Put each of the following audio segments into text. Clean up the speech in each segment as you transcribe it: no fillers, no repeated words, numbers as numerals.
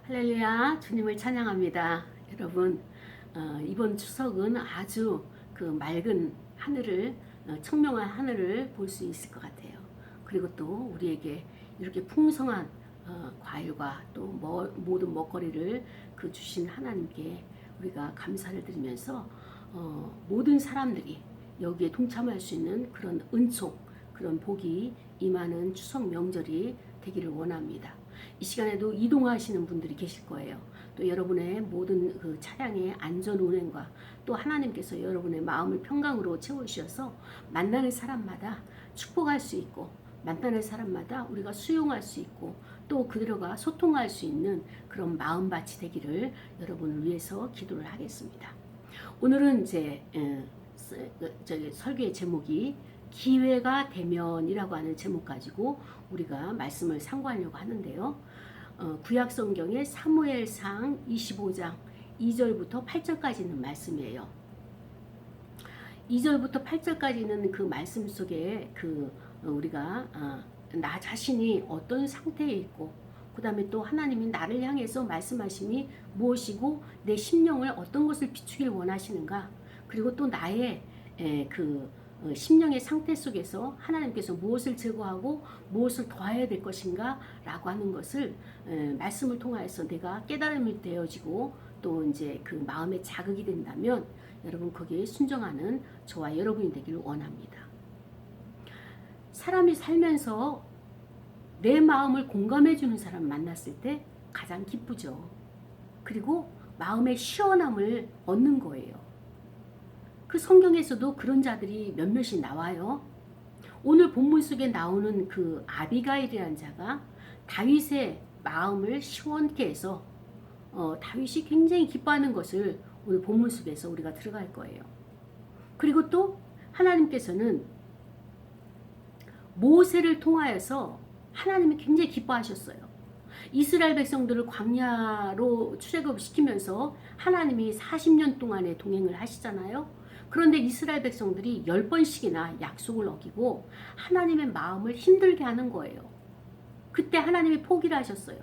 할렐루야, 주님을 찬양합니다. 여러분, 이번 추석은 아주 그 맑은 하늘을, 청명한 하늘을 볼 수 있을 것 같아요. 그리고 또 우리에게 이렇게 풍성한 과일과 또 모든 먹거리를 주신 하나님께 우리가 감사를 드리면서 모든 사람들이 여기에 동참할 수 있는 그런 은총, 그런 복이 임하는 추석 명절이 되기를 원합니다. 이 시간에도 이동하시는 분들이 계실 거예요. 또 여러분의 모든 그 차량의 안전 운행과 또 하나님께서 여러분의 마음을 평강으로 채우셔서 만나는 사람마다 축복할 수 있고, 만나는 사람마다 우리가 수용할 수 있고, 또 그들과 소통할 수 있는 그런 마음밭이 되기를 여러분을 위해서 기도를 하겠습니다. 오늘은 이제 설교의 제목이 기회가 되면이라고 하는 제목 가지고 우리가 말씀을 상고하려고 하는데요. 구약 성경의 사무엘상 25장 2절부터 8절까지는 말씀이에요. 2절부터 8절까지는 그 말씀 속에 우리가 나 자신이 어떤 상태에 있고, 그 다음에 또 하나님이 나를 향해서 말씀하심이 무엇이고 내 심령을 어떤 것을 비추길 원하시는가, 그리고 또 나의 심령의 상태 속에서 하나님께서 무엇을 제거하고 무엇을 더해야 될 것인가 라고 하는 것을 말씀을 통하여서 내가 깨달음이 되어지고 또 이제 그 마음에 자극이 된다면 여러분 거기에 순종하는 저와 여러분이 되기를 원합니다. 사람이 살면서 내 마음을 공감해 주는 사람 만났을 때 가장 기쁘죠. 그리고 마음의 시원함을 얻는 거예요. 그 성경에서도 그런 자들이 몇몇이 나와요. 오늘 본문 속에 나오는 그 아비가일이라는 자가 다윗의 마음을 시원케 해서 다윗이 굉장히 기뻐하는 것을 오늘 본문 속에서 우리가 들어갈 거예요. 그리고 또 하나님께서는 모세를 통하여서 하나님이 굉장히 기뻐하셨어요. 이스라엘 백성들을 광야로 출애굽시키면서 하나님이 40년 동안의 동행을 하시잖아요. 그런데 이스라엘 백성들이 10번씩이나 약속을 어기고 하나님의 마음을 힘들게 하는 거예요. 그때 하나님이 포기를 하셨어요.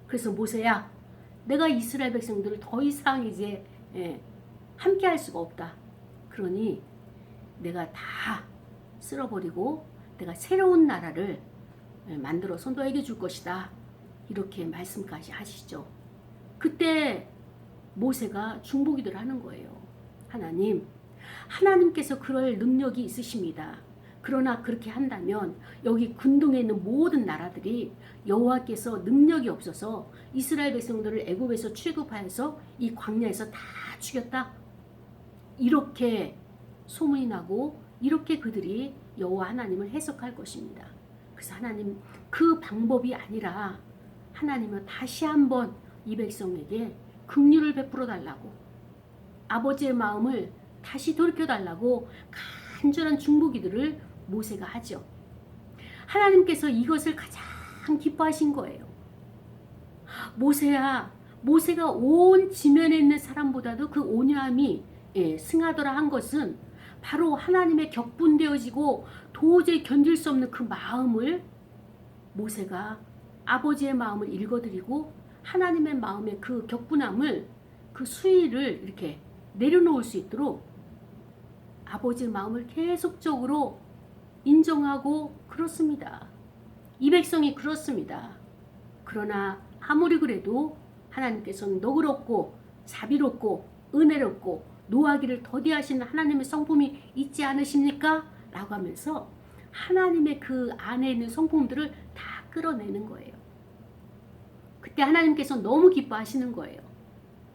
그래서 모세야, 내가 이스라엘 백성들을 더 이상 이제 함께 할 수가 없다. 그러니 내가 다 쓸어버리고 내가 새로운 나라를 만들어서 너에게 줄 것이다. 이렇게 말씀까지 하시죠. 그때 모세가 중보기도를 하는 거예요. 하나님께서 그럴 능력이 있으십니다. 그러나 그렇게 한다면 여기 근동에 있는 모든 나라들이 여호와께서 능력이 없어서 이스라엘 백성들을 애굽에서 출애굽하여서 이 광야에서 다 죽였다. 이렇게 소문이 나고 이렇게 그들이 여호와 하나님을 해석할 것입니다. 그래서 하나님 그 방법이 아니라 하나님은 다시 한번 이 백성에게 긍휼을 베풀어 달라고, 아버지의 마음을 다시 돌이켜달라고 간절한 중보기도를 모세가 하죠. 하나님께서 이것을 가장 기뻐하신 거예요. 모세가 온 지면에 있는 사람보다도 그 온유함이 승하더라 한 것은 바로 하나님의 격분되어지고 도저히 견딜 수 없는 그 마음을 모세가 아버지의 마음을 읽어드리고 하나님의 마음의 그 격분함을, 그 수위를 이렇게 내려놓을 수 있도록 아버지의 마음을 계속적으로 인정하고 그렇습니다. 이 백성이 그렇습니다. 그러나 아무리 그래도 하나님께서는 너그럽고 자비롭고 은혜롭고 노하기를 더디하시는 하나님의 성품이 있지 않으십니까? 라고 하면서 하나님의 그 안에 있는 성품들을 다 끌어내는 거예요. 그때 하나님께서 너무 기뻐하시는 거예요.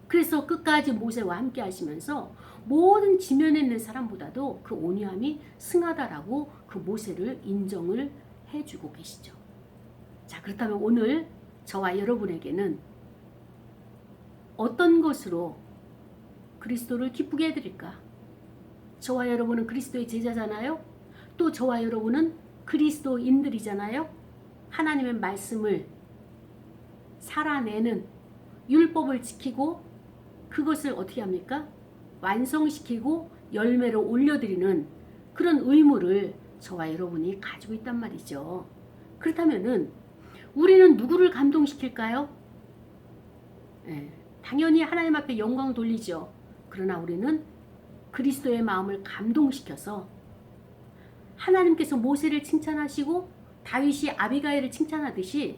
그래서 끝까지 모세와 함께 하시면서 모든 지면에 있는 사람보다도 그 온유함이 승하다라고 그 모세를 인정을 해주고 계시죠. 자, 그렇다면 오늘 저와 여러분에게는 어떤 것으로 그리스도를 기쁘게 해드릴까? 저와 여러분은 그리스도의 제자잖아요. 또 저와 여러분은 그리스도인들이잖아요. 하나님의 말씀을 살아내는, 율법을 지키고 그것을 어떻게 합니까? 완성시키고 열매로 올려드리는 그런 의무를 저와 여러분이 가지고 있단 말이죠. 그렇다면은 우리는 누구를 감동시킬까요? 예, 당연히 하나님 앞에 영광 돌리죠. 그러나 우리는 그리스도의 마음을 감동시켜서 하나님께서 모세를 칭찬하시고 다윗이 아비가일을 칭찬하듯이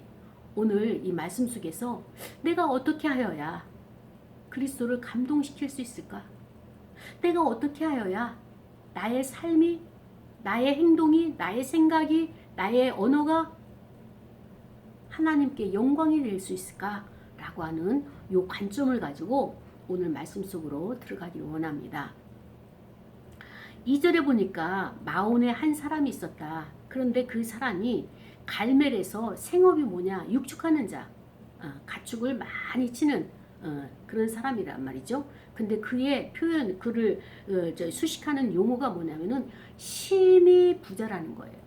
오늘 이 말씀 속에서 내가 어떻게 하여야 그리스도를 감동시킬 수 있을까? 내가 어떻게 하여야 나의 삶이, 나의 행동이, 나의 생각이, 나의 언어가 하나님께 영광이 될 수 있을까? 라고 하는 이 관점을 가지고 오늘 말씀 속으로 들어가기를 원합니다. 2절에 보니까 마온에 한 사람이 있었다. 그런데 그 사람이 갈멜에서 생업이 뭐냐? 육축하는 자, 가축을 많이 치는 그런 사람이란 말이죠. 근데 그의 표현, 그를 수식하는 용어가 뭐냐면은 심히 부자라는 거예요.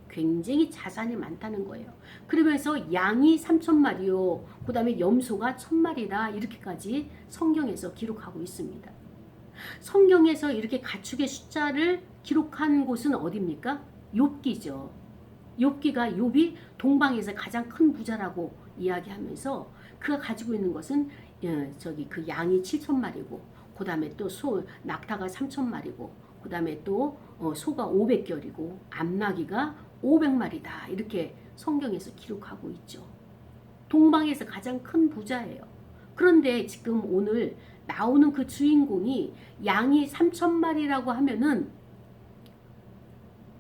굉장히 자산이 많다는 거예요. 그러면서 양이 3,000마리요. 그 다음에 염소가 1,000마리다. 이렇게까지 성경에서 기록하고 있습니다. 성경에서 이렇게 가축의 숫자를 기록한 곳은 어디입니까? 욥기죠. 욥이 동방에서 가장 큰 부자라고 이야기하면서 그가 가지고 있는 것은 그 양이 7,000마리고 그 다음에 또 낙타가 3,000마리고 그 다음에 또 소가 500결이고 암나귀가 500마리다. 이렇게 성경에서 기록하고 있죠. 동방에서 가장 큰 부자예요. 그런데 지금 오늘 나오는 그 주인공이 양이 3,000마리라고 하면은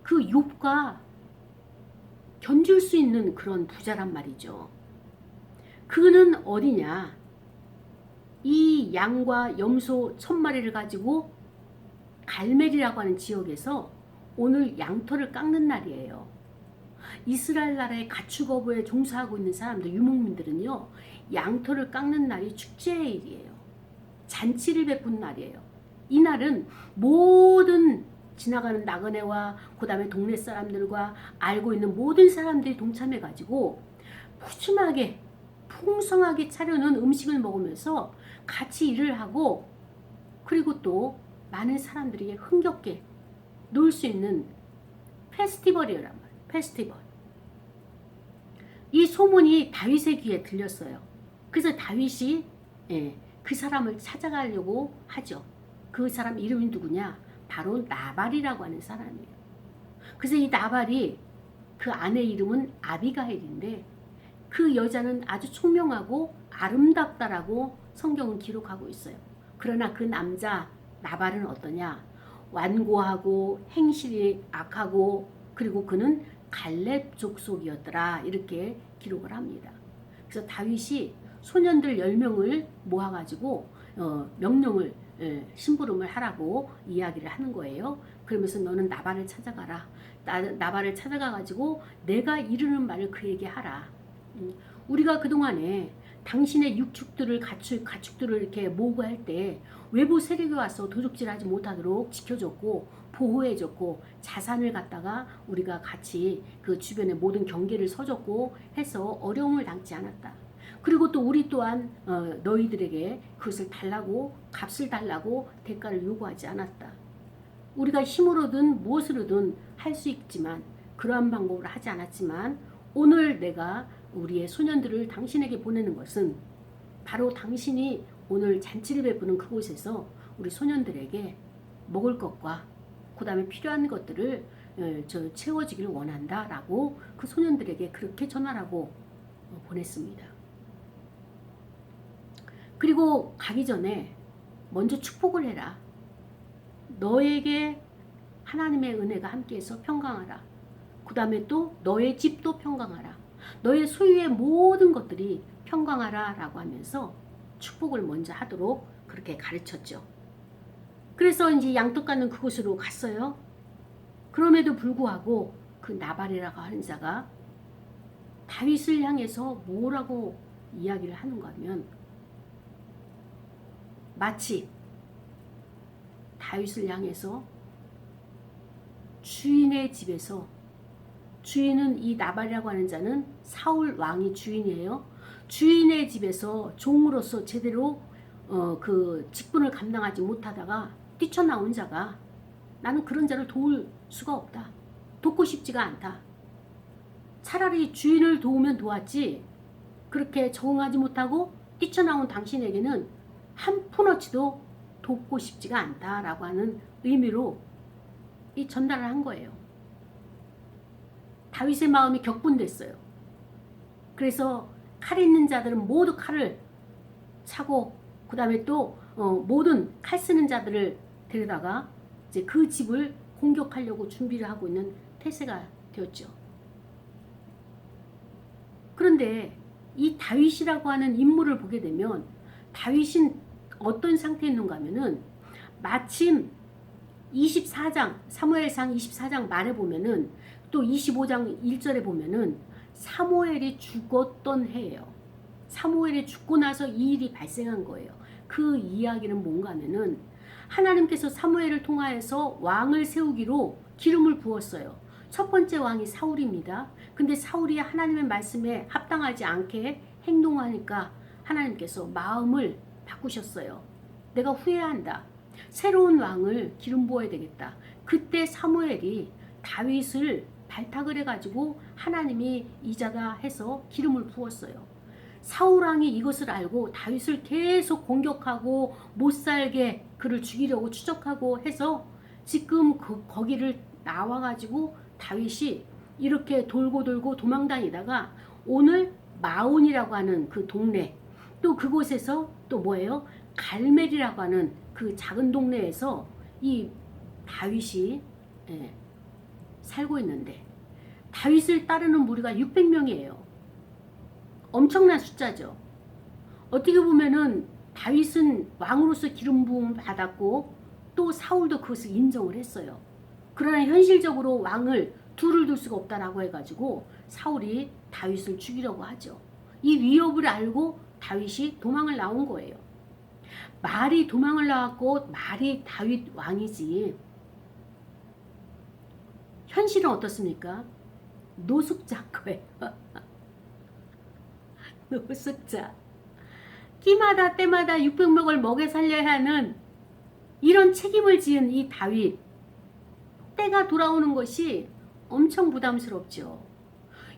그 욥과 견줄 수 있는 그런 부자란 말이죠. 그는 어디냐? 이 양과 염소 1,000마리를 가지고 갈멜이라고 하는 지역에서 오늘 양털을 깎는 날이에요. 이스라엘 나라의 가축어부에 종사하고 있는 사람들, 유목민들은요, 양털을 깎는 날이 축제의 일이에요. 잔치를 베푼 날이에요. 이 날은 모든 지나가는 나그네와 그 다음에 동네 사람들과 알고 있는 모든 사람들이 동참해가지고 푸짐하게 풍성하게 차려놓은 음식을 먹으면서 같이 일을 하고 그리고 또 많은 사람들이 흥겹게 놀 수 있는 페스티벌이란 말이에요. 페스티벌. 이 소문이 다윗의 귀에 들렸어요. 그래서 다윗이 그 사람을 찾아가려고 하죠. 그 사람 이름이 누구냐? 바로 나발이라고 하는 사람이에요. 그래서 이 나발이 그 아내 이름은 아비가일인데 그 여자는 아주 총명하고 아름답다라고 성경은 기록하고 있어요. 그러나 그 남자 나발은 어떠냐? 완고하고 행실이 악하고 그리고 그는 갈렙 족속이었더라. 이렇게 기록을 합니다. 그래서 다윗이 소년들 10명을 모아가지고 명령을 심부름을 하라고 이야기를 하는 거예요. 그러면서 너는 나발을 찾아가라. 나발을 찾아가가지고 내가 이르는 말을 그에게 하라. 우리가 그동안에 당신의 육축들을 가축들을 이렇게 모으고 할 때 외부 세력이 와서 도둑질하지 못하도록 지켜줬고 보호해줬고 자산을 갖다가 우리가 같이 그 주변에 모든 경계를 서줬고 해서 어려움을 당치 않았다. 그리고 또 우리 또한 너희들에게 그것을 달라고 값을 달라고 대가를 요구하지 않았다. 우리가 힘으로든 무엇으로든 할 수 있지만 그러한 방법을 하지 않았지만 오늘 내가 우리의 소년들을 당신에게 보내는 것은 바로 당신이 오늘 잔치를 베푸는 그곳에서 우리 소년들에게 먹을 것과 그 다음에 필요한 것들을 채워주기를 원한다 라고 그 소년들에게 그렇게 전하라고 보냈습니다. 그리고 가기 전에 먼저 축복을 해라. 너에게 하나님의 은혜가 함께해서 평강하라. 그 다음에 또 너의 집도 평강하라. 너의 소유의 모든 것들이 평강하라 라고 하면서 축복을 먼저 하도록 그렇게 가르쳤죠. 그래서 이제 양떡 갖는 그곳으로 갔어요. 그럼에도 불구하고 그 나발이라고 하는 자가 다윗을 향해서 뭐라고 이야기를 하는가 하면 마치 다윗을 향해서 주인의 집에서 주인은 이 나발이라고 하는 자는 사울 왕이 주인이에요. 주인의 집에서 종으로서 제대로 그 직분을 감당하지 못하다가 뛰쳐나온 자가 나는 그런 자를 도울 수가 없다. 돕고 싶지가 않다. 차라리 주인을 도우면 도왔지 그렇게 적응하지 못하고 뛰쳐나온 당신에게는 한 푼어치도 돕고 싶지가 않다라고 하는 의미로 이 전달을 한 거예요. 다윗의 마음이 격분됐어요. 그래서 칼 있는 자들은 모두 칼을 차고 그 다음에 또 모든 칼 쓰는 자들을 데려다가 이제 그 집을 공격하려고 준비를 하고 있는 태세가 되었죠. 그런데 이 다윗이라고 하는 인물을 보게 되면 다윗은 어떤 상태에 있는가 하면은 마침 24장 사무엘상 24장 말에 보면은 또 25장 1절에 보면은 사무엘이 죽었던 해예요. 사무엘이 죽고 나서 이 일이 발생한 거예요. 그 이야기는 뭔가 하면은 하나님께서 사무엘을 통하여서 왕을 세우기로 기름을 부었어요. 첫 번째 왕이 사울입니다. 근데 사울이 하나님의 말씀에 합당하지 않게 행동하니까 하나님께서 마음을 바꾸셨어요. 내가 후회한다. 새로운 왕을 기름 부어야 되겠다. 그때 사무엘이 다윗을 발탁을 해가지고 하나님이 이자다 해서 기름을 부었어요. 사울왕이 이것을 알고 다윗을 계속 공격하고 못살게 그를 죽이려고 추적하고 해서 지금 거기를 나와가지고 다윗이 이렇게 돌고 돌고 도망다니다가 오늘 마온이라고 하는 그 동네 또 그곳에서 또 뭐예요? 갈멜이라고 하는 그 작은 동네에서 이 다윗이 살고 있는데 다윗을 따르는 무리가 600명이에요. 엄청난 숫자죠. 어떻게 보면은 다윗은 왕으로서 기름 부음을 받았고 또 사울도 그것을 인정을 했어요. 그러나 현실적으로 왕을 둘을 둘 수가 없다라고 해가지고 사울이 다윗을 죽이려고 하죠. 이 위협을 알고 다윗이 도망을 나온 거예요. 말이 도망을 나왔고 말이 다윗 왕이지. 현실은 어떻습니까? 노숙자인 거예요. 노숙자. 끼마다 때마다 600명을 먹여 살려야 하는 이런 책임을 지은 이 다윗. 때가 돌아오는 것이 엄청 부담스럽죠.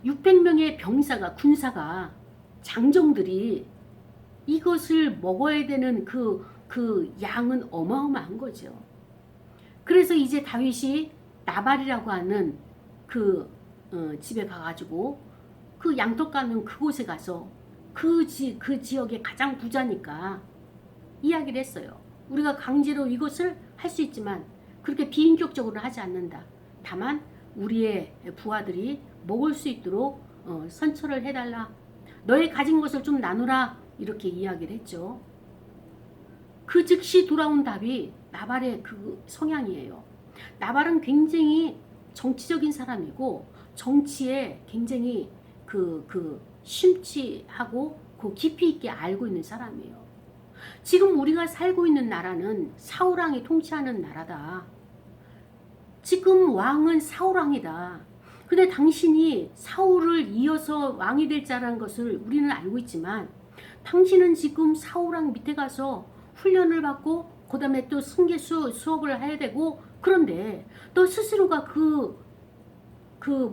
600명의 병사가 군사가 장정들이 이것을 먹어야 되는 그 양은 어마어마한 거죠. 그래서 이제 다윗이 나발이라고 하는 그 집에 가가지고 그 양털 까는 그곳에 가서 그 지역의 가장 부자니까 이야기를 했어요. 우리가 강제로 이것을 할 수 있지만 그렇게 비인격적으로 하지 않는다. 다만 우리의 부하들이 먹을 수 있도록 선처를 해달라. 너의 가진 것을 좀 나누라. 이렇게 이야기를 했죠. 그 즉시 돌아온 답이 나발의 그 성향이에요. 나발은 굉장히 정치적인 사람이고 정치에 굉장히 심취하고 깊이 있게 알고 있는 사람이에요. 지금 우리가 살고 있는 나라는 사울왕이 통치하는 나라다. 지금 왕은 사울왕이다. 근데 당신이 사울을 이어서 왕이 될 자라는 것을 우리는 알고 있지만 당신은 지금 사울왕 밑에 가서 훈련을 받고 그 다음에 또 승계 수업을 해야 되고 그런데 너 스스로가 그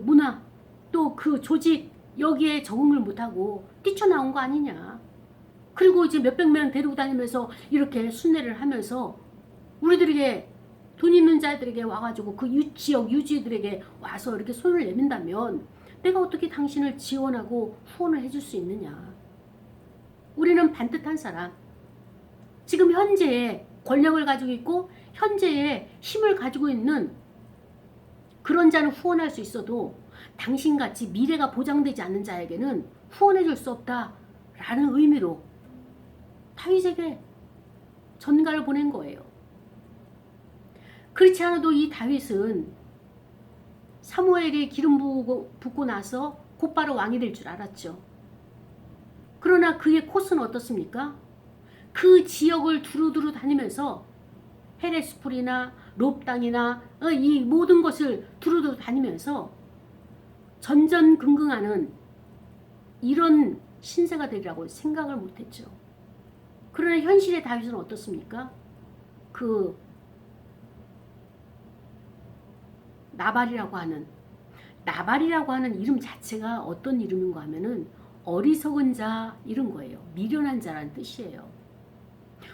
문화 또 그 조직 여기에 적응을 못하고 뛰쳐나온 거 아니냐. 그리고 이제 몇백 명 데리고 다니면서 이렇게 순례를 하면서 우리들에게 돈 있는 자들에게 와가지고 그 지역 유지들에게 와서 이렇게 손을 내민다면 내가 어떻게 당신을 지원하고 후원을 해줄 수 있느냐. 우리는 반듯한 사람. 지금 현재의 권력을 가지고 있고 현재의 힘을 가지고 있는 그런 자는 후원할 수 있어도 당신같이 미래가 보장되지 않는 자에게는 후원해 줄 수 없다라는 의미로 다윗에게 전가를 보낸 거예요. 그렇지 않아도 이 다윗은 사무엘이 기름 붓고 나서 곧바로 왕이 될 줄 알았죠. 그러나 그의 코스는 어떻습니까? 그 지역을 두루두루 다니면서 헤레스풀이나 롭 땅이나 이 모든 것을 두루두루 다니면서 전전긍긍하는 이런 신세가 되리라고 생각을 못했죠. 그러나 현실의 다윗은 어떻습니까? 그 나발이라고 하는 이름 자체가 어떤 이름인가 하면은 어리석은 자 이런 거예요. 미련한 자라는 뜻이에요.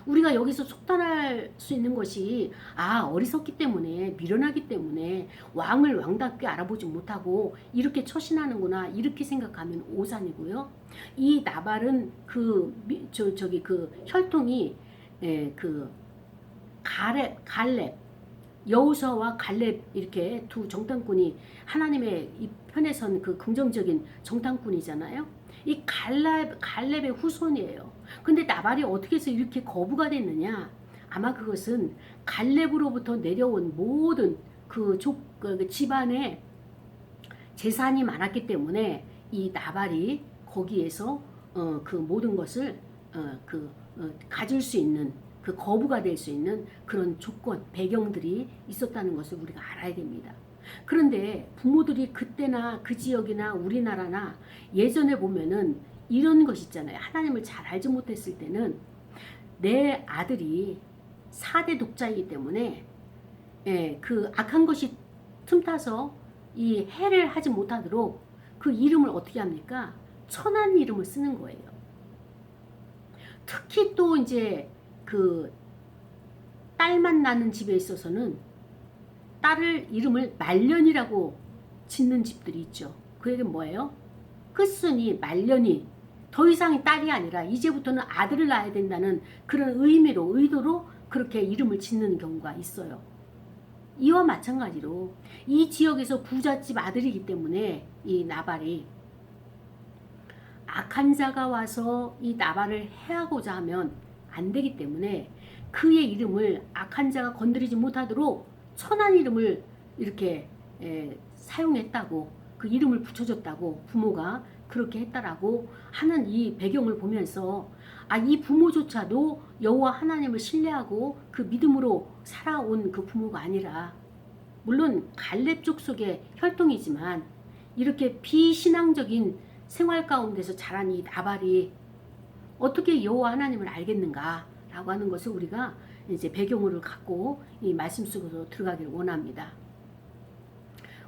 우리가 여기서 속단할 수 있는 것이 어리석기 때문에 미련하기 때문에 왕을 왕답게 알아보지 못하고 이렇게 처신하는구나 이렇게 생각하면 오산이고요. 이 나발은 그 혈통이 그 갈렙 여호수아와 갈렙 이렇게 두 정탐꾼이 하나님의 이 편에 선 그 긍정적인 정탐꾼이잖아요. 이 갈렙의 후손이에요. 근데 나발이 어떻게 해서 이렇게 거부가 됐느냐? 아마 그것은 갈렙으로부터 내려온 모든 그 집안에 재산이 많았기 때문에 이 나발이 거기에서 그 모든 것을 가질 수 있는 그 거부가 될 수 있는 그런 조건, 배경들이 있었다는 것을 우리가 알아야 됩니다. 그런데 부모들이 그때나 그 지역이나 우리나라나 예전에 보면은 이런 것 있잖아요. 하나님을 잘 알지 못했을 때는 내 아들이 4대 독자이기 때문에 그 악한 것이 틈타서 이 해를 하지 못하도록 그 이름을 어떻게 합니까? 천한 이름을 쓰는 거예요. 특히 또 이제 그 딸만 낳는 집에 있어서는 딸을 이름을 말년이라고 짓는 집들이 있죠. 그 얘기는 뭐예요? 끝순이 말년이 더 이상의 딸이 아니라 이제부터는 아들을 낳아야 된다는 그런 의도로 그렇게 이름을 짓는 경우가 있어요. 이와 마찬가지로 이 지역에서 부잣집 아들이기 때문에 이 나발이 악한 자가 와서 이 나발을 해하고자 하면 안 되기 때문에 그의 이름을 악한 자가 건드리지 못하도록 천한 이름을 이렇게 사용했다고, 그 이름을 붙여줬다고 부모가 그렇게 했다라고 하는 이 배경을 보면서 이 부모조차도 여호와 하나님을 신뢰하고 그 믿음으로 살아온 그 부모가 아니라, 물론 갈렙 족속의 혈통이지만 이렇게 비신앙적인 생활 가운데서 자란 이 나발이 어떻게 여호와 하나님을 알겠는가라고 하는 것을 우리가 이제 배경으로 갖고 이 말씀 속으로 들어가기를 원합니다.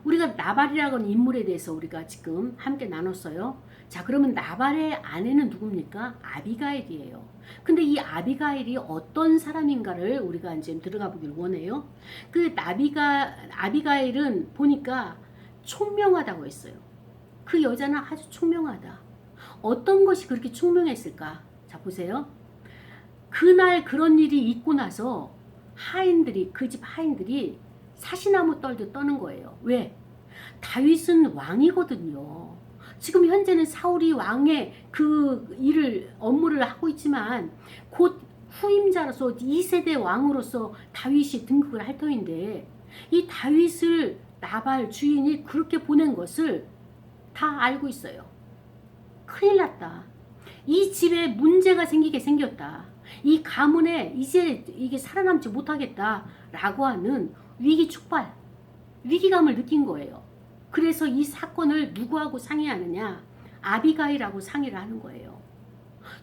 우리가 나발이라는 인물에 대해서 우리가 지금 함께 나눴어요. 자, 그러면 나발의 아내는 누굽니까? 아비가일이에요. 근데 이 아비가일이 어떤 사람인가를 우리가 이제 들어가 보길 원해요. 그 아비가일은 보니까 총명하다고 했어요. 그 여자는 아주 총명하다. 어떤 것이 그렇게 총명했을까? 자, 보세요. 그날 그런 일이 있고 나서 그 집 하인들이 사시나무 떨듯 떠는 거예요. 왜? 다윗은 왕이거든요. 지금 현재는 사울이 왕의 그 업무를 하고 있지만 곧 후임자로서 2세대 왕으로서 다윗이 등극을 할 터인데, 이 다윗을 나발 주인이 그렇게 보낸 것을 다 알고 있어요. 큰일 났다. 이 집에 문제가 생기게 생겼다. 이 가문에 이제 이게 살아남지 못하겠다라고 하는 위기감을 느낀 거예요. 그래서 이 사건을 누구하고 상의하느냐? 아비가일하고 상의를 하는 거예요.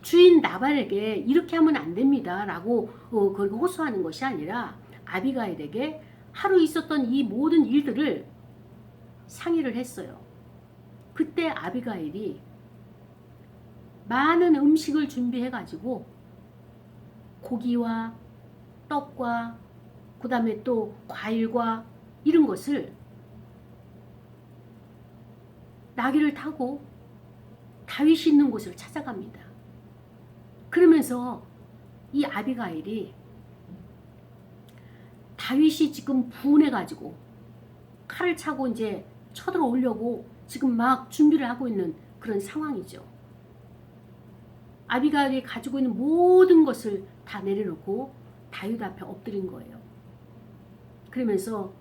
주인 나발에게 이렇게 하면 안 됩니다 라고 그걸 호소하는 것이 아니라 아비가일에게 하루 있었던 이 모든 일들을 상의를 했어요. 그때 아비가일이 많은 음식을 준비해 가지고 고기와 떡과 그 다음에 또 과일과 이런 것을 나귀를 타고 다윗이 있는 곳을 찾아갑니다. 그러면서 이 아비가일이 다윗이 지금 분해가지고 칼을 차고 이제 쳐들어오려고 지금 막 준비를 하고 있는 그런 상황이죠. 아비가일이 가지고 있는 모든 것을 다 내려놓고 다윗 앞에 엎드린 거예요. 그러면서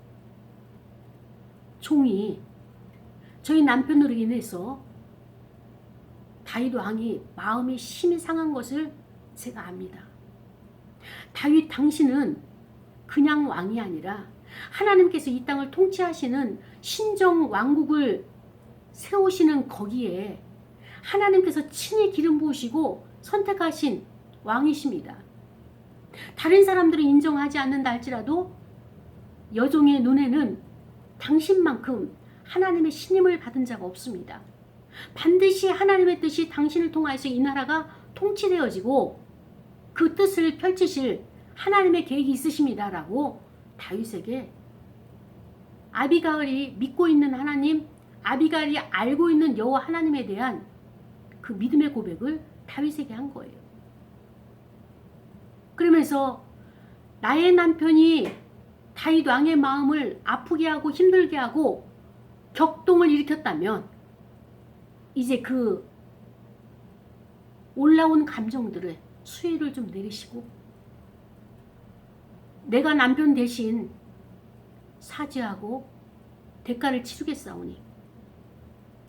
종이 저희 남편으로 인해서 다윗 왕이 마음이 심히 상한 것을 제가 압니다. 다윗 당신은 그냥 왕이 아니라 하나님께서 이 땅을 통치하시는 신정 왕국을 세우시는 거기에 하나님께서 친히 기름 부으시고 선택하신 왕이십니다. 다른 사람들은 인정하지 않는다 할지라도 여종의 눈에는 당신만큼 하나님의 신임을 받은 자가 없습니다. 반드시 하나님의 뜻이 당신을 통하여서 이 나라가 통치되어지고 그 뜻을 펼치실 하나님의 계획이 있으십니다. 라고 다윗에게 아비가일이 믿고 있는 하나님, 아비가일이 알고 있는 여호와 하나님에 대한 그 믿음의 고백을 다윗에게 한 거예요. 그러면서 나의 남편이 다윗 왕의 마음을 아프게 하고 힘들게 하고 격동을 일으켰다면 이제 그 올라온 감정들을 수위를 좀 내리시고 내가 남편 대신 사죄하고 대가를 치르겠사오니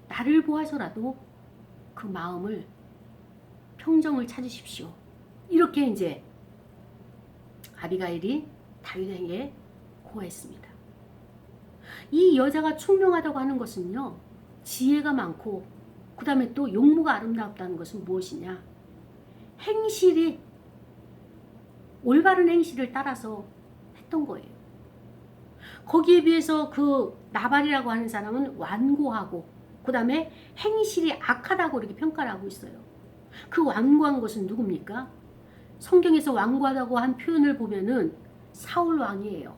나를 보아서라도 그 마음을 평정을 찾으십시오. 이렇게 이제 아비가일이 다윗에게 고했습니다. 이 여자가 총명하다고 하는 것은요, 지혜가 많고 그 다음에 또 용모가 아름답다는 것은 무엇이냐? 행실이 올바른 행실을 따라서 했던 거예요. 거기에 비해서 그 나발이라고 하는 사람은 완고하고 그 다음에 행실이 악하다고 이렇게 평가를 하고 있어요. 그 완고한 것은 누굽니까? 성경에서 완고하다고 한 표현을 보면은 사울 왕이에요.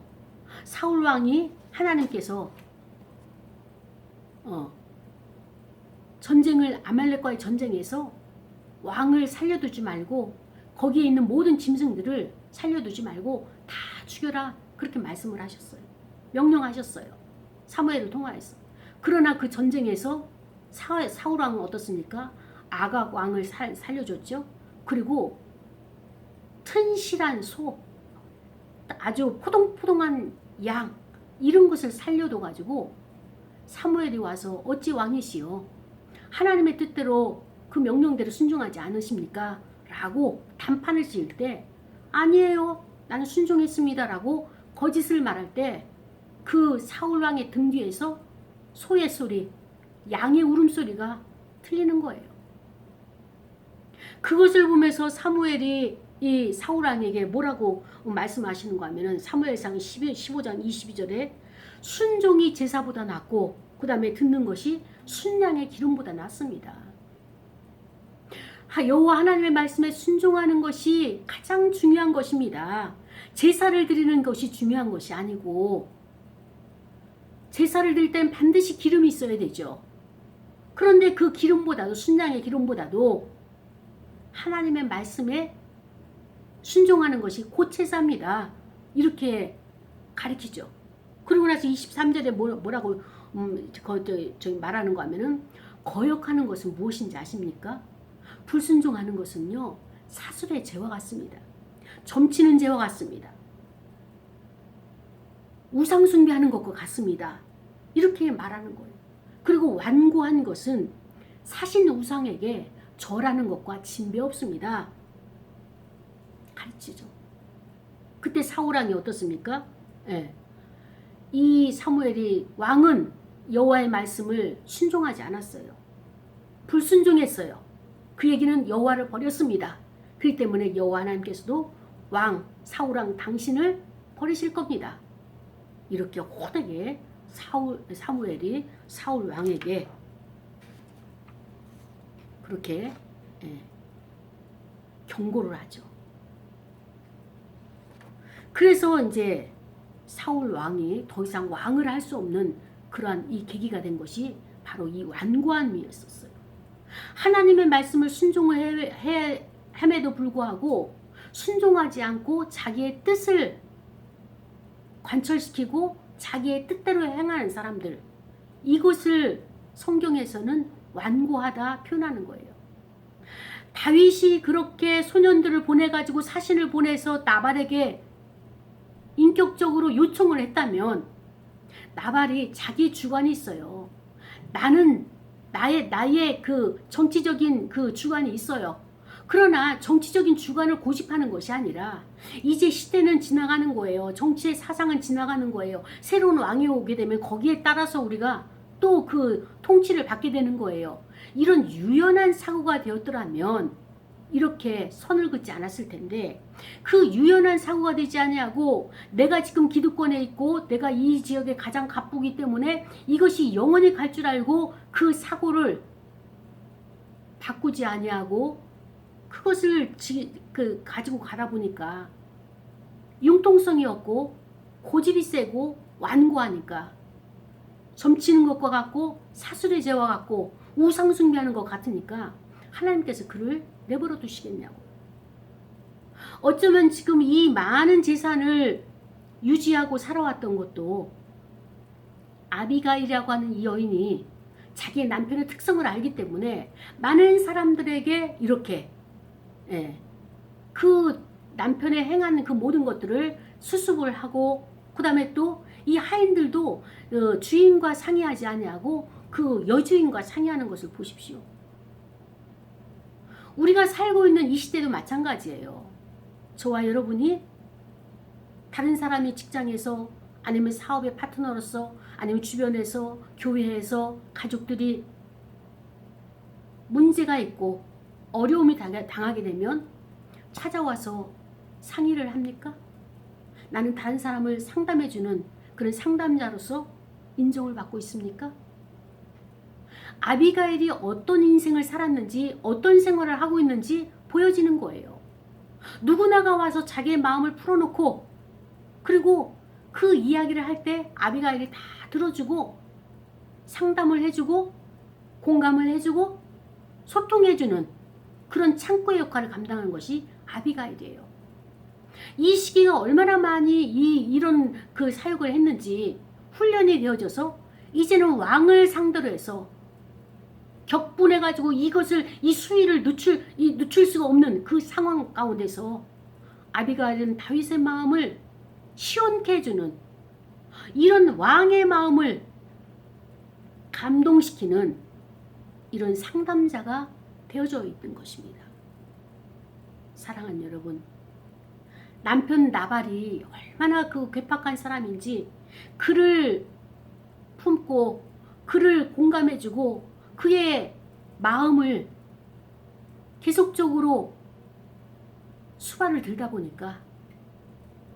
사울 왕이 하나님께서 전쟁을 아말렉과의 전쟁에서 왕을 살려두지 말고 거기에 있는 모든 짐승들을 살려두지 말고 다 죽여라 그렇게 말씀을 하셨어요. 명령하셨어요. 사무엘을 통하여서. 그러나 그 전쟁에서 사울 왕은 어떻습니까? 아각 왕을 살려줬죠. 그리고 튼실한 소, 아주 포동포동한 양 이런 것을 살려둬 가지고 사무엘이 와서 어찌 왕이시여 하나님의 뜻대로 그 명령대로 순종하지 않으십니까? 라고 단판을 지을 때 아니에요 나는 순종했습니다 라고 거짓을 말할 때 그 사울왕의 등 뒤에서 소의 소리, 양의 울음소리가 들리는 거예요. 그것을 보면서 사무엘이 이 사울왕에게 뭐라고 말씀하시는가 하면은 사무엘상 15장 22절에 순종이 제사보다 낫고 그 다음에 듣는 것이 순양의 기름보다 낫습니다. 여호와 하나님의 말씀에 순종하는 것이 가장 중요한 것입니다. 제사를 드리는 것이 중요한 것이 아니고 제사를 드릴 땐 반드시 기름이 있어야 되죠. 그런데 그 기름보다도 순양의 기름보다도 하나님의 말씀에 순종하는 것이 곧 제사입니다. 이렇게 가르치죠. 그리고 나서 23절에 뭐라고 저기 말하는 거 하면은 거역하는 것은 무엇인지 아십니까? 불순종하는 것은요 사술의 죄와 같습니다. 점치는 죄와 같습니다. 우상 숭배하는 것과 같습니다. 이렇게 말하는 거예요. 그리고 완고한 것은 사신 우상에게 절하는 것과 진배 없습니다. 가르치죠. 그때 사울왕이 어떻습니까? 예. 이 사무엘이 왕은 여호와의 말씀을 순종하지 않았어요. 불순종했어요. 그 얘기는 여호와를 버렸습니다. 그렇기 때문에 여호와 하나님께서도 왕 사울왕 당신을 버리실 겁니다. 이렇게 호되게 사무엘이 사울 왕에게 그렇게 경고를 하죠. 그래서 이제 사울 왕이 더 이상 왕을 할 수 없는 그러한 이 계기가 된 것이 바로 이 완고함이었었어요. 하나님의 말씀을 순종을 함에도 불구하고 순종하지 않고 자기의 뜻을 관철시키고 자기의 뜻대로 행하는 사람들, 이것을 성경에서는 완고하다 표현하는 거예요. 다윗이 그렇게 소년들을 보내가지고 사신을 보내서 나발에게 인격적으로 요청을 했다면 나발이 자기 주관이 있어요. 나는 나의 그 정치적인 그 주관이 있어요. 그러나 정치적인 주관을 고집하는 것이 아니라 이제 시대는 지나가는 거예요. 정치의 사상은 지나가는 거예요. 새로운 왕이 오게 되면 거기에 따라서 우리가 또 그 통치를 받게 되는 거예요. 이런 유연한 사고가 되었더라면 이렇게 선을 긋지 않았을 텐데 그 유연한 사고가 되지 아니하고 내가 지금 기득권에 있고 내가 이 지역에 가장 갑부기 때문에 이것이 영원히 갈 줄 알고 그 사고를 바꾸지 아니하고 그것을 가지고 가다 보니까 융통성이 없고 고집이 세고 완고하니까 점치는 것과 같고 사술의 죄와 같고 우상숭배하는 것 같으니까 하나님께서 그를 내버려 두시겠냐고. 어쩌면 지금 이 많은 재산을 유지하고 살아왔던 것도 아비가일이라고 하는 이 여인이 자기의 남편의 특성을 알기 때문에 많은 사람들에게 이렇게 그 남편의 행하는 그 모든 것들을 수습을 하고, 그 다음에 또 이 하인들도 주인과 상의하지 아니하고 그 여주인과 상의하는 것을 보십시오. 우리가 살고 있는 이 시대도 마찬가지예요. 저와 여러분이 다른 사람이 직장에서 아니면 사업의 파트너로서 아니면 주변에서 교회에서 가족들이 문제가 있고 어려움이 당하게 되면 찾아와서 상의를 합니까? 나는 다른 사람을 상담해주는 그런 상담자로서 인정을 받고 있습니까? 아비가일이 어떤 인생을 살았는지 어떤 생활을 하고 있는지 보여지는 거예요. 누구나가 와서 자기의 마음을 풀어놓고 그리고 그 이야기를 할 때 아비가일이 다 들어주고 상담을 해주고 공감을 해주고 소통해주는 그런 창구의 역할을 감당하는 것이 아비가일이에요. 이 시기가 얼마나 많이 이런 그 사역을 했는지 훈련이 되어져서 이제는 왕을 상대로 해서 격분해가지고 이 수위를 늦출 수가 없는 그 상황 가운데서 아비가일은 다윗의 마음을 시원케 해주는 이런 왕의 마음을 감동시키는 이런 상담자가 되어져 있던 것입니다. 사랑하는 여러분, 남편 나발이 얼마나 그 괴팍한 사람인지 그를 품고 그를 공감해주고 그의 마음을 계속적으로 수발을 들다 보니까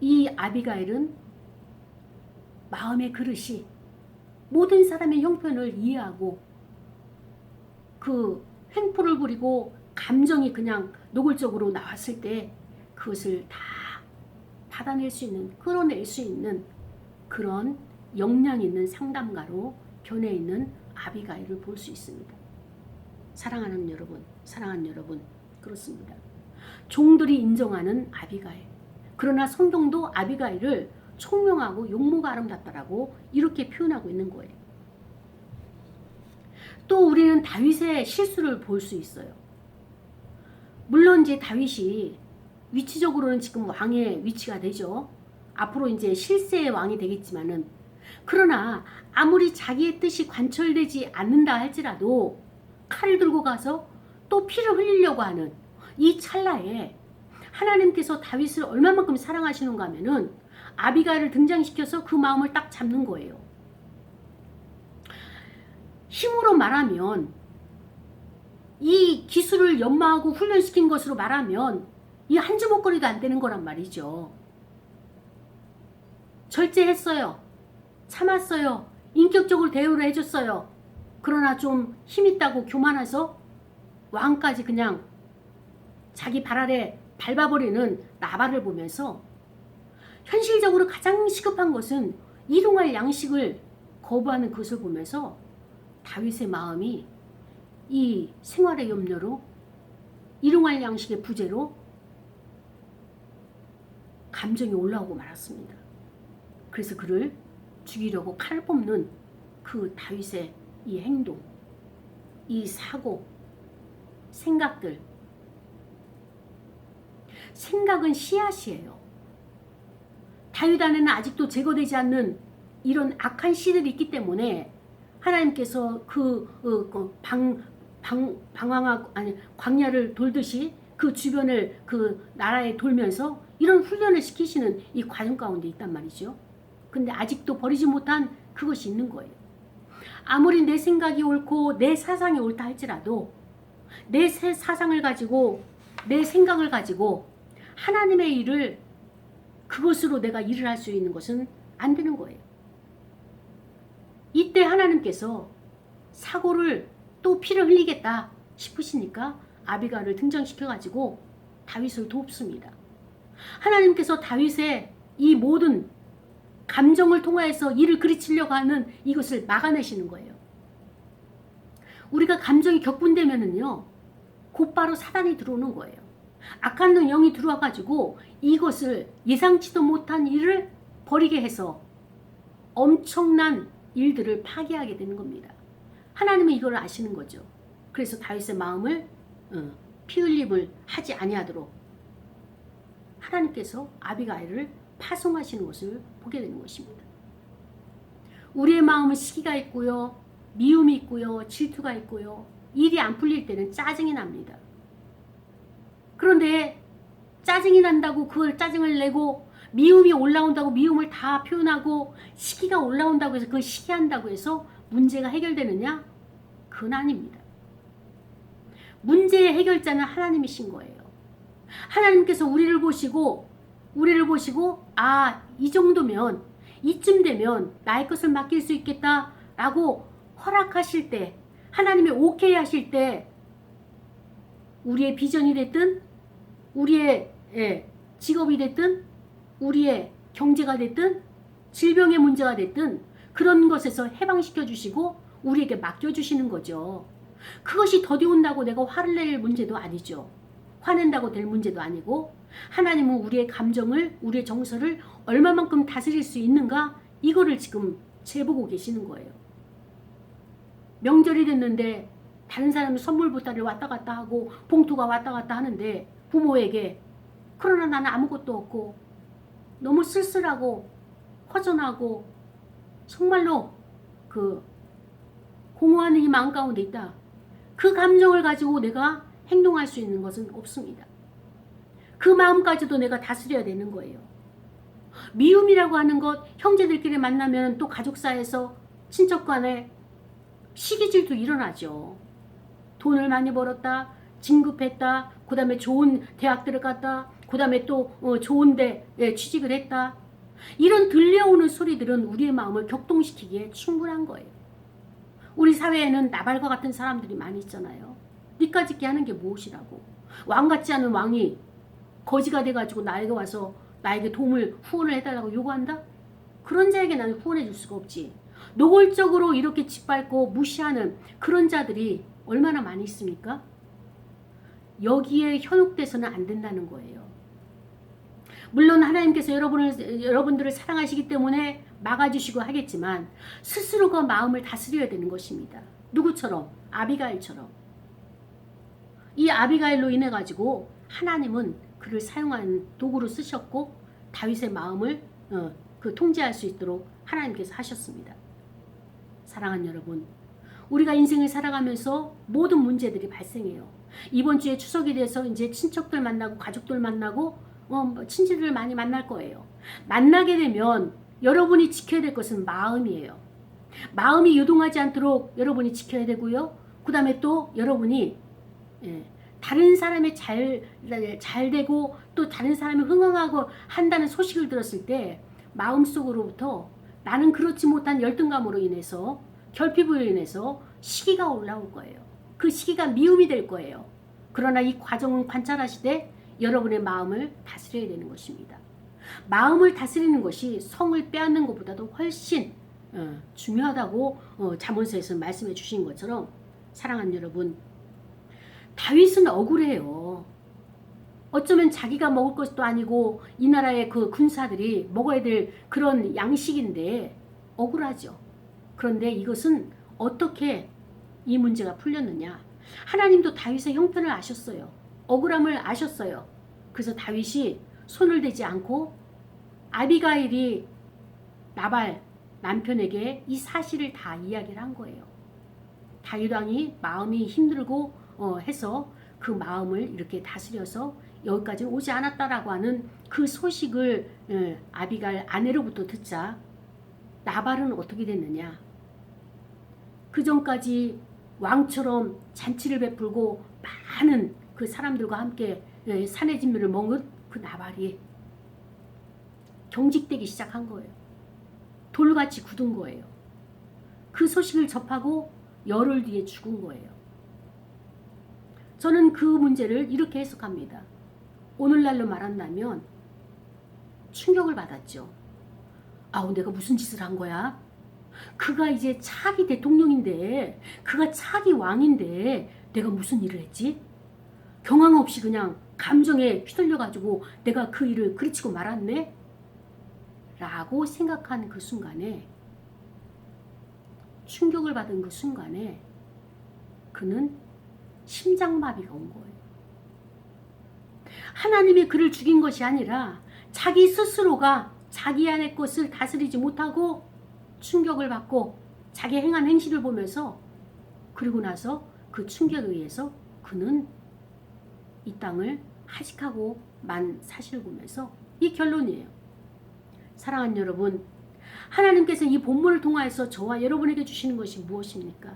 이 아비가일은 마음의 그릇이 모든 사람의 형편을 이해하고 그 횡포를 부리고 감정이 그냥 노골적으로 나왔을 때 그것을 다 받아낼 수 있는, 끌어낼 수 있는 그런 역량 있는 상담가로 변해 있는 아비가일을 볼 수 있습니다. 사랑하는 여러분, 그렇습니다. 종들이 인정하는 아비가일. 그러나 성경도 아비가일을 총명하고 용모가 아름답다라고 이렇게 표현하고 있는 거예요. 또 우리는 다윗의 실수를 볼 수 있어요. 물론 이제 다윗이 위치적으로는 지금 왕의 위치가 되죠. 앞으로 이제 실세의 왕이 되겠지만은, 그러나 아무리 자기의 뜻이 관철되지 않는다 할지라도 칼을 들고 가서 또 피를 흘리려고 하는 이 찰나에 하나님께서 다윗을 얼마만큼 사랑하시는가 하면은 아비가일을 등장시켜서 그 마음을 딱 잡는 거예요. 힘으로 말하면, 이 기술을 연마하고 훈련시킨 것으로 말하면 이 한 주먹거리도 안 되는 거란 말이죠. 절제했어요. 참았어요. 인격적으로 대우를 해줬어요. 그러나 좀 힘있다고 교만해서 왕까지 그냥 자기 발 아래 밟아버리는 나발을 보면서 현실적으로 가장 시급한 것은 일용할 양식을 거부하는 것을 보면서 다윗의 마음이 이 생활의 염려로, 일용할 양식의 부재로 감정이 올라오고 말았습니다. 그래서 그를 죽이려고 칼을 뽑는 그 다윗의 이 행동, 이 사고, 생각들. 생각은 씨앗이에요. 다윗 안에는 아직도 제거되지 않는 이런 악한 씨들이 있기 때문에 하나님께서 광야를 돌듯이 그 주변을 그 나라에 돌면서 이런 훈련을 시키시는 이 과정 가운데 있단 말이죠. 근데 아직도 버리지 못한 그것이 있는 거예요. 아무리 내 생각이 옳고 내 사상이 옳다 할지라도 내 사상을 가지고 내 생각을 가지고 하나님의 일을 그것으로 내가 일을 할 수 있는 것은 안 되는 거예요. 이때 하나님께서 사고를 또 피를 흘리겠다, 싶으시니까 아비가일을 등장시켜가지고 다윗을 돕습니다. 하나님께서 다윗의 이 모든 감정을 통하여서 이를 그르치려고 하는 이것을 막아내시는 거예요. 우리가 감정이 격분되면은요, 곧바로 사단이 들어오는 거예요. 악한 영이 들어와가지고 이것을 예상치도 못한 일을 벌이게 해서 엄청난 일들을 파괴하게 되는 겁니다. 하나님은 이걸 아시는 거죠. 그래서 다윗의 마음을 피 흘림을 하지 아니하도록 하나님께서 아비가일을 파송하시는 것을 보게 되는 것입니다. 우리의 마음은 시기가 있고요, 미움이 있고요, 질투가 있고요, 일이 안 풀릴 때는 짜증이 납니다. 그런데 짜증이 난다고 그걸 짜증을 내고 미움이 올라온다고 미움을 다 표현하고 시기가 올라온다고 해서 그걸 시기한다고 해서 문제가 해결되느냐? 그건 아닙니다. 문제의 해결자는 하나님이신 거예요. 하나님께서 우리를 보시고 이 정도면 이쯤 되면 나의 것을 맡길 수 있겠다라고 허락하실 때, 하나님이 오케이 하실 때 우리의 비전이 됐든 우리의 직업이 됐든 우리의 경제가 됐든 질병의 문제가 됐든 그런 것에서 해방시켜 주시고 우리에게 맡겨주시는 거죠. 그것이 더디온다고 내가 화를 낼 문제도 아니죠. 화낸다고 될 문제도 아니고, 하나님은 우리의 감정을, 우리의 정서를 얼마만큼 다스릴 수 있는가, 이거를 지금 재보고 계시는 거예요. 명절이 됐는데 다른 사람은 선물 보따리를 왔다 갔다 하고 봉투가 왔다 갔다 하는데 부모에게, 그러나 나는 아무것도 없고 너무 쓸쓸하고 허전하고 정말로 그 공허한 이 마음 가운데 있다. 그 감정을 가지고 내가 행동할 수 있는 것은 없습니다. 그 마음까지도 내가 다스려야 되는 거예요. 미움이라고 하는 것, 형제들끼리 만나면 또 가족 사이에서 친척 간에 시기질도 일어나죠. 돈을 많이 벌었다, 진급했다, 그 다음에 좋은 대학들을 갔다, 그 다음에 또 좋은 데 취직을 했다. 이런 들려오는 소리들은 우리의 마음을 격동시키기에 충분한 거예요. 우리 사회에는 나발과 같은 사람들이 많이 있잖아요. 니까짓기 하는 게 무엇이라고. 왕 같지 않은 왕이 거지가 돼가지고 나에게 와서 나에게 도움을, 후원을 해달라고 요구한다? 그런 자에게 나는 후원해 줄 수가 없지. 노골적으로 이렇게 짓밟고 무시하는 그런 자들이 얼마나 많이 있습니까? 여기에 현혹돼서는 안 된다는 거예요. 물론 하나님께서 여러분들을 사랑하시기 때문에 막아주시고 하겠지만 스스로가 마음을 다스려야 되는 것입니다. 누구처럼? 아비가일처럼. 이 아비가일로 인해 가지고 하나님은 그를 사용하는 도구로 쓰셨고 다윗의 마음을 통제할 수 있도록 하나님께서 하셨습니다. 사랑하는 여러분, 우리가 인생을 살아가면서 모든 문제들이 발생해요. 이번 주에 추석이 돼서 이제 친척들 만나고 가족들 만나고 친지들 많이 만날 거예요. 만나게 되면 여러분이 지켜야 될 것은 마음이에요. 마음이 요동하지 않도록 여러분이 지켜야 되고요. 그 다음에 또 여러분이 다른 사람이 잘 되고 또 다른 사람이 흥황하고 한다는 소식을 들었을 때 마음속으로부터 나는 그렇지 못한 열등감으로 인해서, 결핍으로 인해서 시기가 올라올 거예요. 그 시기가 미움이 될 거예요. 그러나 이 과정을 관찰하시되 여러분의 마음을 다스려야 되는 것입니다. 마음을 다스리는 것이 성을 빼앗는 것보다도 훨씬 중요하다고 잠언서에서 말씀해 주신 것처럼, 사랑하는 여러분, 다윗은 억울해요. 어쩌면 자기가 먹을 것도 아니고 이 나라의 그 군사들이 먹어야 될 그런 양식인데 억울하죠. 그런데 이것은 어떻게 이 문제가 풀렸느냐? 하나님도 다윗의 형편을 아셨어요. 억울함을 아셨어요. 그래서 다윗이 손을 대지 않고 아비가일이 나발 남편에게 이 사실을 다 이야기를 한 거예요. 다윗 왕이 마음이 힘들고 해서 그 마음을 이렇게 다스려서 여기까지 오지 않았다라고 하는 그 소식을 아비가일 아내로부터 듣자 나발은 어떻게 됐느냐? 그 전까지 왕처럼 잔치를 베풀고 많은 그 사람들과 함께 산의 진미를 먹은 그 나발이 경직되기 시작한 거예요. 돌같이 굳은 거예요. 그 소식을 접하고 열흘 뒤에 죽은 거예요. 저는 그 문제를 이렇게 해석합니다. 오늘날로 말한다면 충격을 받았죠. 아우, 내가 무슨 짓을 한 거야? 그가 이제 차기 대통령인데, 그가 차기 왕인데 내가 무슨 일을 했지? 경황 없이 그냥 감정에 휘둘려가지고 내가 그 일을 그르치고 말았네? 라고 생각한 그 순간에, 충격을 받은 그 순간에 그는 심장마비가 온 거예요. 하나님이 그를 죽인 것이 아니라 자기 스스로가 자기 안의 것을 다스리지 못하고 충격을 받고 자기 행한 행실을 보면서, 그리고 나서 그 충격에 의해서 그는 이 땅을 하식하고 만 사실을 보면서 이 결론이에요. 사랑하는 여러분, 하나님께서 이 본문을 통하여서 저와 여러분에게 주시는 것이 무엇입니까?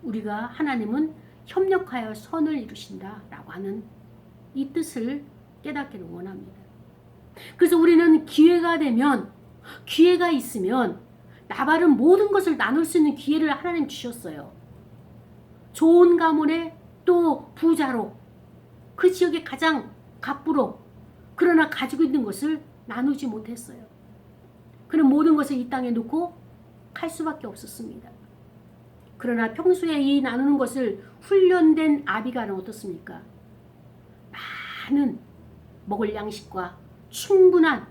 우리가 하나님은 협력하여 선을 이루신다 라고 하는 이 뜻을 깨닫기를 원합니다. 그래서 우리는 기회가 되면, 기회가 있으면 나발은 모든 것을 나눌 수 있는 기회를 하나님 주셨어요. 좋은 가문에 또 부자로, 그 지역의 가장 갑부로, 그러나 가지고 있는 것을 나누지 못했어요. 그는 모든 것을 이 땅에 놓고 갈 수밖에 없었습니다. 그러나 평소에 이 나누는 것을 훈련된 아비가는 어떻습니까? 많은 먹을 양식과 충분한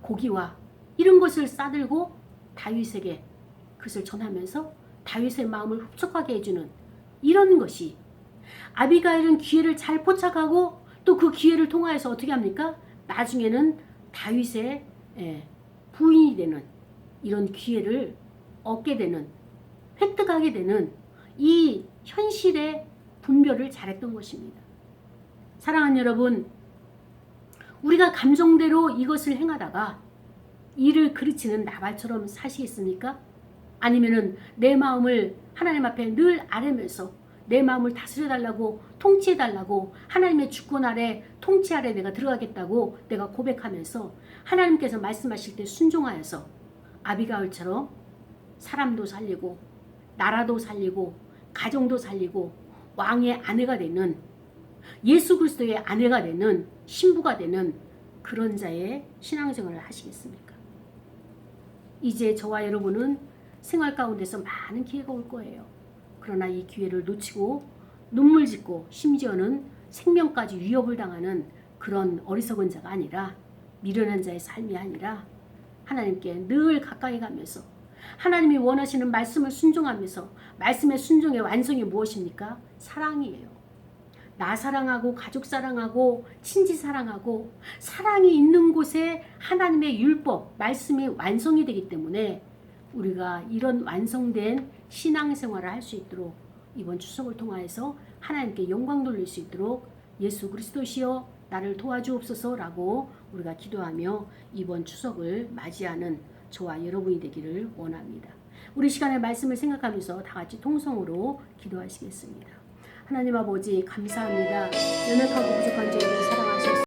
고기와 이런 것을 싸들고 다윗에게 그것을 전하면서 다윗의 마음을 흡족하게 해주는 이런 것이, 아비가일은 기회를 잘 포착하고 또 그 기회를 통하여서 어떻게 합니까? 나중에는 다윗의 부인이 되는 이런 기회를 얻게 되는, 획득하게 되는 이 현실의 분별을 잘했던 것입니다. 사랑하는 여러분, 우리가 감정대로 이것을 행하다가 일을 그르치는 나발처럼 사시겠습니까? 아니면은 내 마음을 하나님 앞에 늘 아뢰면서 내 마음을 다스려달라고, 통치해달라고, 하나님의 주권 아래, 통치 아래 내가 들어가겠다고 내가 고백하면서 하나님께서 말씀하실 때 순종하여서 아비가일처럼 사람도 살리고 나라도 살리고 가정도 살리고 왕의 아내가 되는, 예수 그리스도의 아내가 되는, 신부가 되는 그런 자의 신앙생활을 하시겠습니까? 이제 저와 여러분은 생활 가운데서 많은 기회가 올 거예요. 그러나 이 기회를 놓치고 눈물 짓고 심지어는 생명까지 위협을 당하는 그런 어리석은 자가 아니라, 미련한 자의 삶이 아니라 하나님께 늘 가까이 가면서 하나님이 원하시는 말씀을 순종하면서, 말씀의 순종의 완성이 무엇입니까? 사랑이에요. 나 사랑하고 가족 사랑하고 친지 사랑하고, 사랑이 있는 곳에 하나님의 율법, 말씀이 완성이 되기 때문에 우리가 이런 완성된 신앙생활을 할 수 있도록 이번 추석을 통하여서 하나님께 영광 돌릴 수 있도록 예수 그리스도시여 나를 도와주옵소서라고 우리가 기도하며 이번 추석을 맞이하는 저와 여러분이 되기를 원합니다. 우리 시간의 말씀을 생각하면서 다 같이 통성으로 기도하시겠습니다. 하나님 아버지 감사합니다. 연약하고 부족한 저희를 사랑하셔서